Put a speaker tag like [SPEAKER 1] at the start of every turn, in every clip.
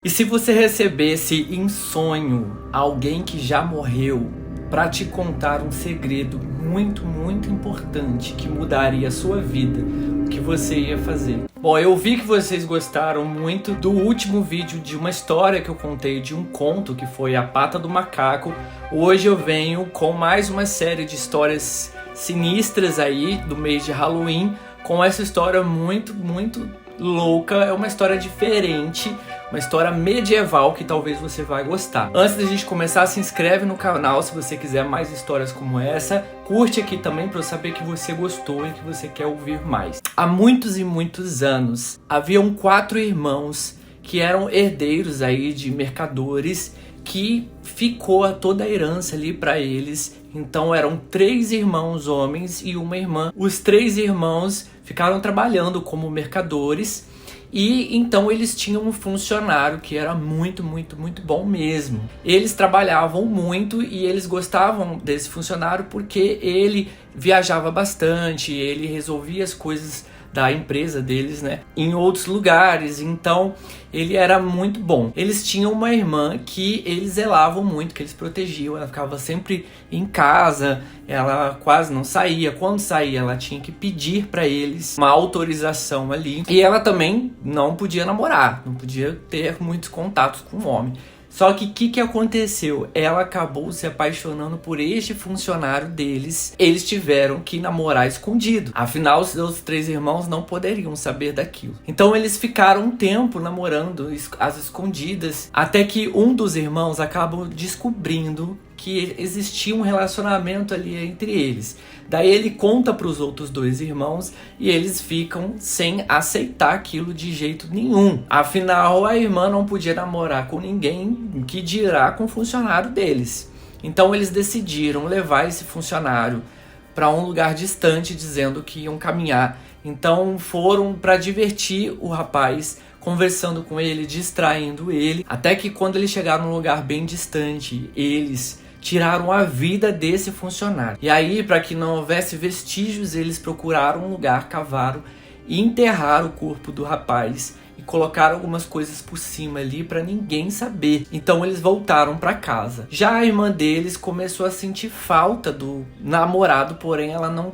[SPEAKER 1] E se você recebesse em sonho alguém que já morreu para te contar um segredo muito importante que mudaria a sua vida, o que você ia fazer? Bom, eu vi que vocês gostaram muito do último vídeo de uma história que eu contei, de um conto que foi A Pata do Macaco. Hoje eu venho com mais uma série de histórias sinistras aí do mês de Halloween, com essa história muito louca. É uma história diferente, uma história medieval que talvez você vai gostar. Antes da gente começar, se inscreve no canal se você quiser mais histórias como essa. Curte aqui também para eu saber que você gostou e que você quer ouvir mais. Há muitos e muitos anos, haviam 4 irmãos que eram herdeiros aí de mercadores, que ficou toda a herança ali para eles. Então eram 3 irmãos homens e uma irmã. Os 3 irmãos ficaram trabalhando como mercadores, e então eles tinham um funcionário que era muito bom mesmo. Eles trabalhavam muito e eles gostavam desse funcionário porque ele viajava bastante, ele resolvia as coisas da empresa deles, né, em outros lugares. Então ele era muito bom. Eles tinham uma irmã que eles zelavam muito, que eles protegiam. Ela ficava sempre em casa, ela quase não saía. Quando saía, ela tinha que pedir para eles uma autorização ali. E ela também não podia namorar, não podia ter muitos contatos com o homem. Só que o que aconteceu? Ela acabou se apaixonando por este funcionário deles. Eles tiveram que namorar escondido. Afinal, os seus 3 irmãos não poderiam saber daquilo. Então eles ficaram um tempo namorando às escondidas, até que um dos irmãos acabou descobrindo que existia um relacionamento ali entre eles. Daí ele conta para os outros 2 irmãos e eles ficam sem aceitar aquilo de jeito nenhum. Afinal, a irmã não podia namorar com ninguém, que dirá com o funcionário deles. Então eles decidiram levar esse funcionário para um lugar distante, dizendo que iam caminhar. Então foram para divertir o rapaz, conversando com ele, distraindo ele, até que quando eles chegaram num lugar bem distante, eles tiraram a vida desse funcionário. E aí, para que não houvesse vestígios, eles procuraram um lugar, cavaram e enterraram o corpo do rapaz e colocaram algumas coisas por cima ali para ninguém saber. Então eles voltaram para casa. Já a irmã deles começou a sentir falta do namorado, porém ela não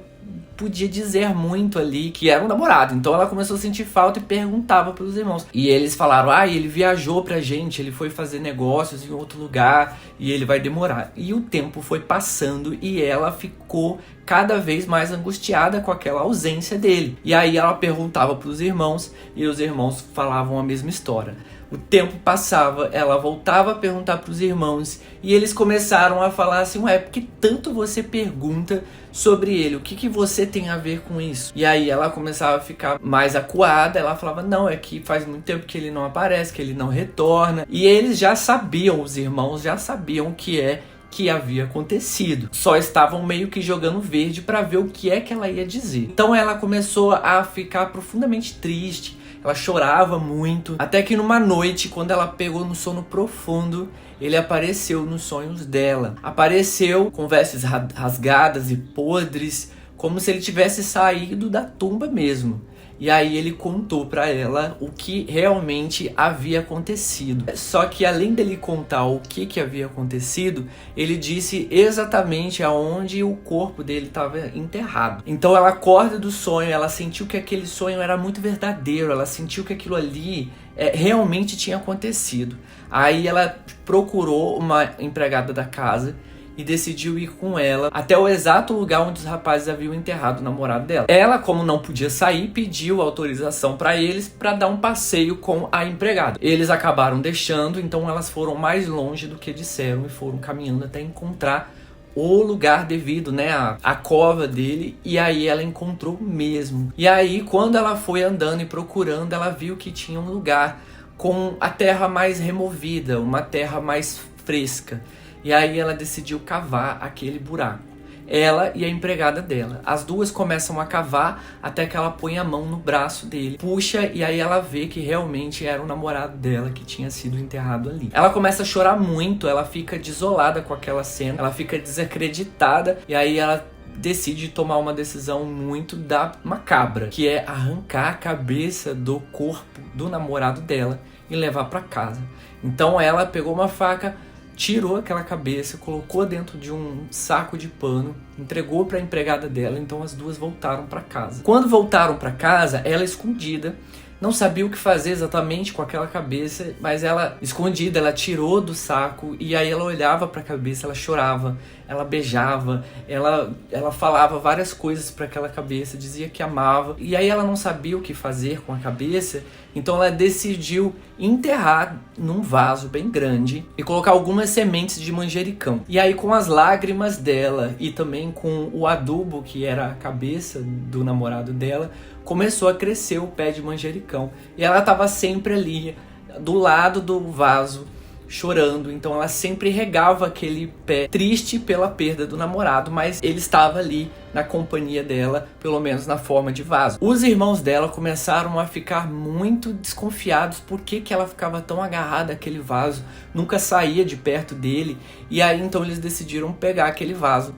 [SPEAKER 1] podia dizer muito ali que era um namorado. Então ela começou a sentir falta e perguntava para os irmãos. E eles falaram: ele viajou pra gente, ele foi fazer negócios em outro lugar e ele vai demorar. E o tempo foi passando e ela ficou cada vez mais angustiada com aquela ausência dele. E aí ela perguntava para os irmãos e os irmãos falavam a mesma história. O tempo passava, ela voltava a perguntar para os irmãos e eles começaram a falar assim: por que tanto você pergunta sobre ele? O que você tem a ver com isso? E aí ela começava a ficar mais acuada. Ela falava: não, é que faz muito tempo que ele não aparece, que ele não retorna. E eles já sabiam, os irmãos já sabiam o que havia acontecido. Só estavam meio que jogando verde para ver o que é que ela ia dizer. Então ela começou a ficar profundamente triste. Ela chorava muito, até que numa noite, quando ela pegou no sono profundo, ele apareceu nos sonhos dela. Apareceu com vestes rasgadas e podres, como se ele tivesse saído da tumba mesmo. E aí ele contou para ela o que realmente havia acontecido. Só que além dele contar o que havia acontecido, ele disse exatamente aonde o corpo dele estava enterrado. Então ela acorda do sonho, ela sentiu que aquele sonho era muito verdadeiro, ela sentiu que aquilo ali realmente tinha acontecido. Aí ela procurou uma empregada da casa e decidiu ir com ela até o exato lugar onde os rapazes haviam enterrado o namorado dela. Ela, como não podia sair, pediu autorização para eles para dar um passeio com a empregada. Eles acabaram deixando, então elas foram mais longe do que disseram e foram caminhando até encontrar o lugar devido, né, a cova dele. E aí ela encontrou mesmo. E aí, quando ela foi andando e procurando, ela viu que tinha um lugar com a terra mais removida, uma terra mais fresca. E aí ela decidiu cavar aquele buraco. Ela e a empregada dela. As duas começam a cavar até que ela põe a mão no braço dele, puxa, e aí ela vê que realmente era o namorado dela que tinha sido enterrado ali. Ela começa a chorar muito, ela fica desolada com aquela cena, ela fica desacreditada, e aí ela decide tomar uma decisão muito macabra, que é arrancar a cabeça do corpo do namorado dela e e levar para casa. Então ela pegou uma faca, tirou aquela cabeça, colocou dentro de um saco de pano, entregou para a empregada dela. Então as duas voltaram para casa. Quando voltaram para casa, ela escondida, não sabia o que fazer exatamente com aquela cabeça, mas ela, escondida, ela tirou do saco e aí ela olhava para a cabeça, ela chorava, ela beijava, ela falava várias coisas para aquela cabeça, dizia que amava. E aí ela não sabia o que fazer com a cabeça, então ela decidiu enterrar num vaso bem grande e colocar algumas sementes de manjericão. E aí com as lágrimas dela e também com o adubo que era a cabeça do namorado dela, começou a crescer o pé de manjericão. E ela estava sempre ali, do lado do vaso, chorando. Então ela sempre regava aquele pé, triste pela perda do namorado, mas ele estava ali na companhia dela, pelo menos na forma de vaso. Os irmãos dela começaram a ficar muito desconfiados por que ela ficava tão agarrada àquele vaso, nunca saía de perto dele. E aí então eles decidiram pegar aquele vaso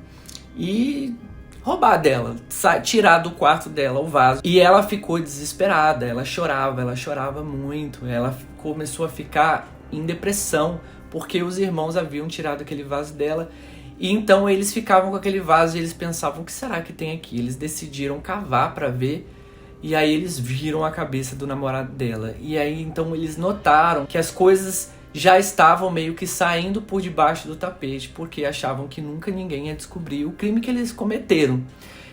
[SPEAKER 1] e roubar dela, tirar do quarto dela o vaso. E ela ficou desesperada, ela chorava muito, ela começou a ficar em depressão, porque os irmãos haviam tirado aquele vaso dela. E então eles ficavam com aquele vaso e eles pensavam, o que será que tem aqui? Eles decidiram cavar para ver, e aí eles viram a cabeça do namorado dela. E aí então eles notaram que as coisas já estavam meio que saindo por debaixo do tapete, porque achavam que nunca ninguém ia descobrir o crime que eles cometeram.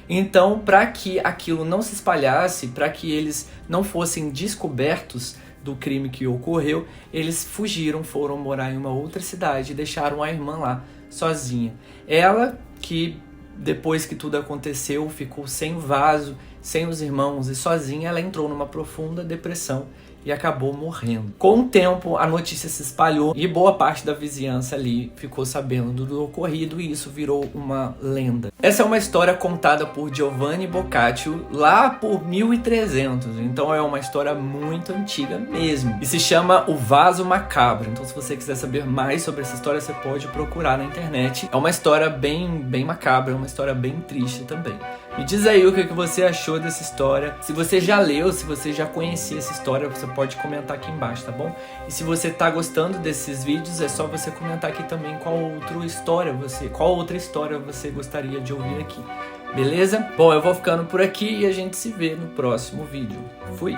[SPEAKER 1] Então, para que aquilo não se espalhasse, para que eles não fossem descobertos do crime que ocorreu, eles fugiram, foram morar em uma outra cidade e deixaram a irmã lá, sozinha. Ela, que depois que tudo aconteceu, ficou sem o vaso, sem os irmãos e sozinha, ela entrou numa profunda depressão e acabou morrendo. Com o tempo, a notícia se espalhou e boa parte da vizinhança ali ficou sabendo do ocorrido e isso virou uma lenda. Essa é uma história contada por Giovanni Boccaccio lá por 1300, então é uma história muito antiga mesmo. E se chama O Vaso Macabro, então se você quiser saber mais sobre essa história, você pode procurar na internet. É uma história bem macabra, é uma história bem triste também. Me diz aí o que você achou dessa história. Se você já leu, se você já conhecia essa história, você pode comentar aqui embaixo, tá bom? E se você tá gostando desses vídeos, é só você comentar aqui também qual outra história você gostaria de ouvir aqui. Beleza? Bom, eu vou ficando por aqui e a gente se vê no próximo vídeo. Fui!